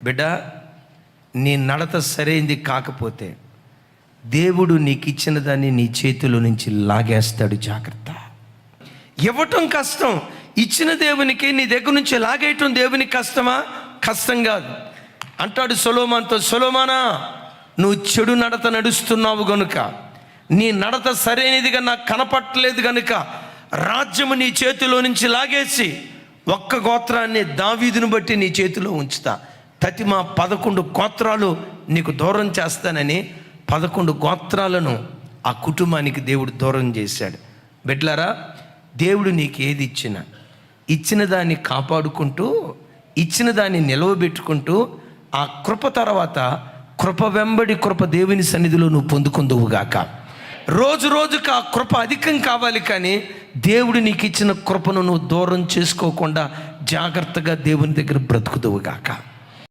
బిడ్డ, నీ నడత సరైంది కాకపోతే దేవుడు నీకు ఇచ్చిన దాన్ని నీ చేతిలో నుంచి లాగేస్తాడు. జాగ్రత్త. ఇవ్వటం కష్టం, ఇచ్చిన దేవునికి నీ దగ్గర నుంచి లాగేయటం దేవునికి కష్టమా? కష్టం కాదు. అంటాడు సొలొమోనుతో, సొలొమోనా, నువ్వు చెడు నడత నడుస్తున్నావు గనుక, నీ నడత సరైనదిగా నాకు కనపట్టలేదు గనుక రాజ్యము నీ చేతిలో నుంచి లాగేసి ఒక్క గోత్రాన్ని, దావీదును బట్టి నీ చేతిలో ఉంచుతా. తతిమ 11 గోత్రాలు నీకు దూరం చేస్తానని 11 గోత్రాలను ఆ కుటుంబానికి దేవుడు దూరం చేశాడు. బిడ్డలారా, దేవుడు నీకు ఏది ఇచ్చినా ఇచ్చిన దాన్ని కాపాడుకుంటూ, ఇచ్చిన దాన్ని నిలవబెట్టుకుంటూ, ఆ కృప తర్వాత కృప వెంబడి కృప దేవుని సన్నిధిలో నువ్వు పొందుకుందువుగాక. రోజు రోజుకు ఆ కృప అధికం కావాలి, కానీ దేవుడు నీకు ఇచ్చిన కృపను నువ్వు దూరం చేసుకోకుండా జాగ్రత్తగా దేవుని దగ్గర బ్రతుకుదువుగాక.